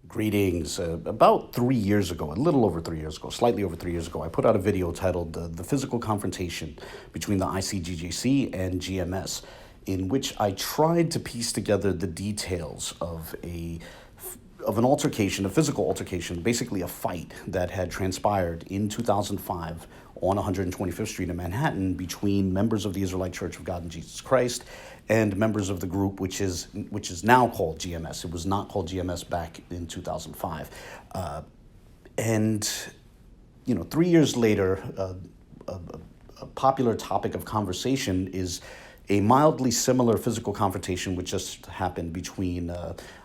Greetings. About 3 years ago, a little over 3 years ago, slightly over 3 years ago, I put out a video titled The Physical Confrontation Between the ICGJC and GMS, in which I tried to piece together the details of an altercation, a physical altercation, basically a fight that had transpired in 2005 on 125th Street in Manhattan between members of the Israelite Church of God in Jesus Christ and members of the group which is now called GMS. It was not called GMS back in 2005. And 3 years later, a popular topic of conversation is a mildly similar physical confrontation which just happened between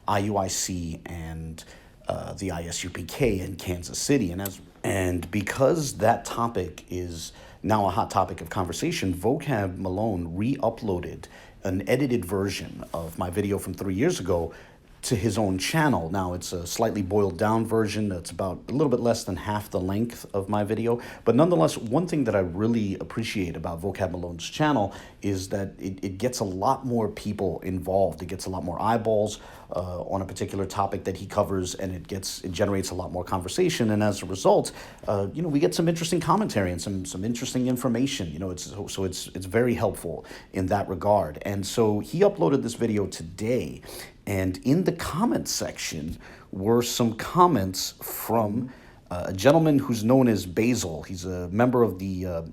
IUIC and the ISUPK in Kansas City. And because that topic is now a hot topic of conversation, Vocab Malone re-uploaded an edited version of my video from 3 years ago to his own channel. Now, it's a slightly boiled down version that's about a little bit less than half the length of my video. But nonetheless, one thing that I really appreciate about Vocab Malone's channel is that it gets a lot more people involved. It gets a lot more eyeballs on a particular topic that he covers, and it generates a lot more conversation. And as a result, we get some interesting commentary and some interesting information. It's very helpful in that regard. And so he uploaded this video today. And in the comments section were some comments from a gentleman who's known as Basil. He's a member of the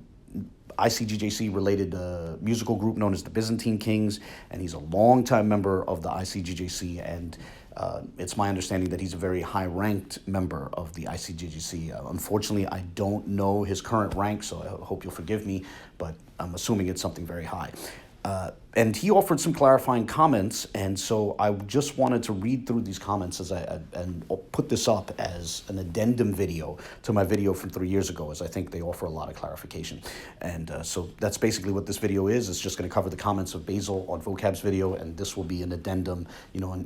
ICGJC related musical group known as the Byzantine Kings, and he's a longtime member of the ICGJC, and it's my understanding that he's a very high-ranked member of the ICGJC. Unfortunately, I don't know his current rank, so I hope you'll forgive me, but I'm assuming it's something very high. And he offered some clarifying comments, and so I just wanted to read through these comments and put this up as an addendum video to my video from 3 years ago, as I think they offer a lot of clarification. And so that's basically what this video is. It's just going to cover the comments of Basil on Vocab's video, and this will be an addendum,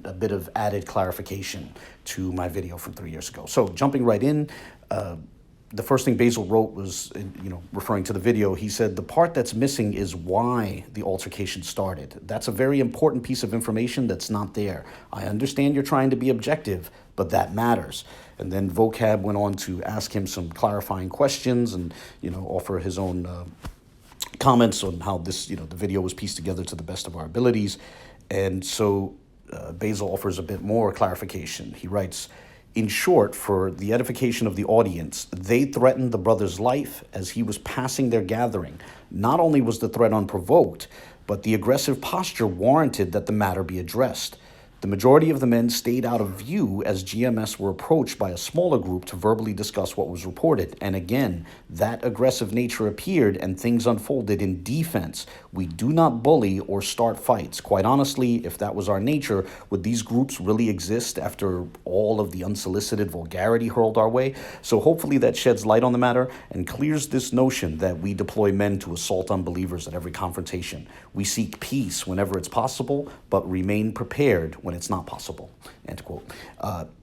a bit of added clarification to my video from 3 years ago. So jumping right in, the first thing Basil wrote was, referring to the video, he said, "The part that's missing is why the altercation started. That's a very important piece of information that's not there. I understand you're trying to be objective, but that matters." And then Vocab went on to ask him some clarifying questions and, offer his own comments on how this, the video was pieced together to the best of our abilities. And so Basil offers a bit more clarification. He writes, "In short, for the edification of the audience, they threatened the brother's life as he was passing their gathering. Not only was the threat unprovoked, but the aggressive posture warranted that the matter be addressed. The majority of the men stayed out of view as GMS were approached by a smaller group to verbally discuss what was reported. And again, that aggressive nature appeared and things unfolded in defense. We do not bully or start fights. Quite honestly, if that was our nature, would these groups really exist after all of the unsolicited vulgarity hurled our way? So hopefully that sheds light on the matter and clears this notion that we deploy men to assault unbelievers at every confrontation. We seek peace whenever it's possible, but remain prepared when it's not possible," end quote.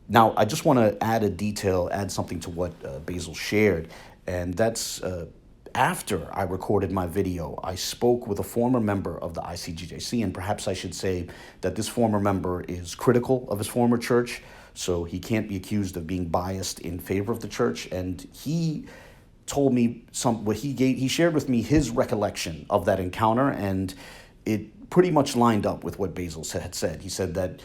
Now, I just want to add something to what Basil shared, and that's after I recorded my video, I spoke with a former member of the ICGJC, and perhaps I should say that this former member is critical of his former church, so he can't be accused of being biased in favor of the church, and he told me he shared with me his recollection of that encounter, and it pretty much lined up with what Basil had said. He said that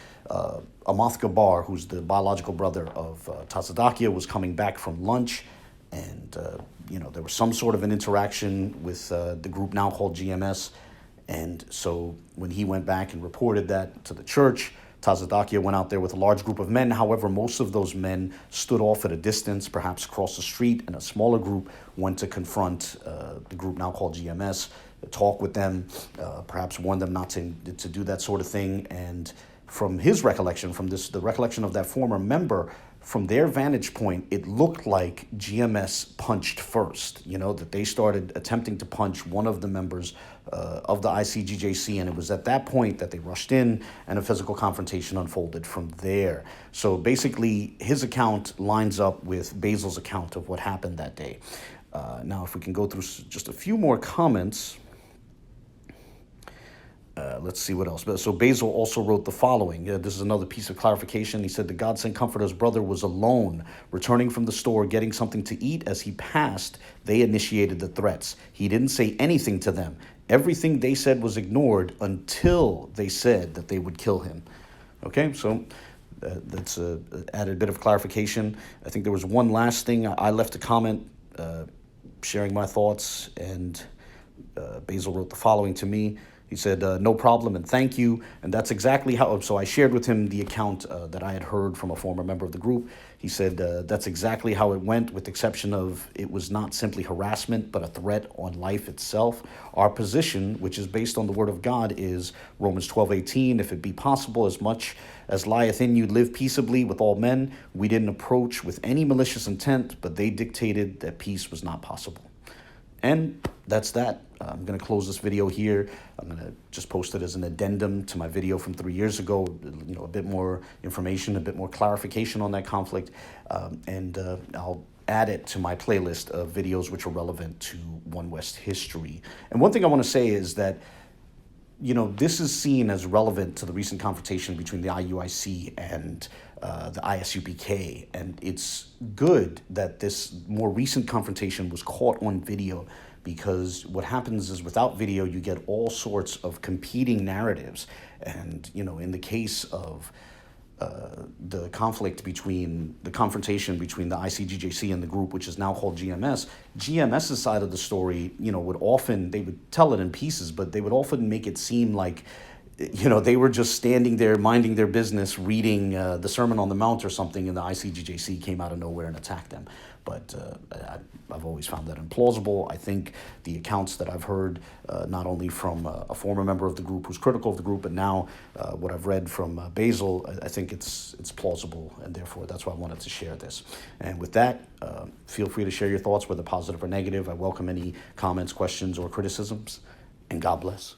Amath Gabar, who's the biological brother of Tazadakia, was coming back from lunch, and there was some sort of an interaction with the group now called GMS, and so when he went back and reported that to the church, Tazadakia went out there with a large group of men. However, most of those men stood off at a distance, perhaps across the street, and a smaller group went to confront the group now called GMS, talk with them, perhaps warn them not to do that sort of thing. And from his recollection, the recollection of that former member, from their vantage point, it looked like GMS punched first, that they started attempting to punch one of the members of the ICGJC, and it was at that point that they rushed in and a physical confrontation unfolded from there. So basically, his account lines up with Basil's account of what happened that day. Now, if we can go through just a few more comments. Let's see what else. So Basil also wrote the following. This is another piece of clarification. He said the God sent comforter's brother was alone, returning from the store, getting something to eat. As he passed, they initiated the threats. He didn't say anything to them. Everything they said was ignored until they said that they would kill him. Okay, so that's added a bit of clarification. I think there was one last thing. I left a comment sharing my thoughts, and Basil wrote the following to me. He said, no problem and thank you. And that's exactly how, so I shared with him the account that I had heard from a former member of the group. He said, that's exactly how it went, with the exception of it was not simply harassment, but a threat on life itself. Our position, which is based on the word of God, is Romans 12:18, if it be possible, as much as lieth in you, live peaceably with all men. We didn't approach with any malicious intent, but they dictated that peace was not possible. And that's that. I'm going to close this video here. I'm going to just post it as an addendum to my video from 3 years ago, a bit more information, a bit more clarification on that conflict, and I'll add it to my playlist of videos which are relevant to One West history. And one thing I want to say is that, this is seen as relevant to the recent confrontation between the IUIC and the ISUPK, and it's good that this more recent confrontation was caught on video, because what happens is without video you get all sorts of competing narratives. And in the case of the conflict between the confrontation between the ICGJC and the group, which is now called GMS, GMS's side of the story, would often, they would tell it in pieces, but they would often make it seem like, they were just standing there minding their business, reading the Sermon on the Mount or something, and the ICGJC came out of nowhere and attacked them. But I've always found that implausible. I think the accounts that I've heard, not only from a former member of the group who's critical of the group, but now what I've read from Basil, I think it's plausible, and therefore that's why I wanted to share this. And with that, feel free to share your thoughts, whether positive or negative. I welcome any comments, questions, or criticisms, and God bless.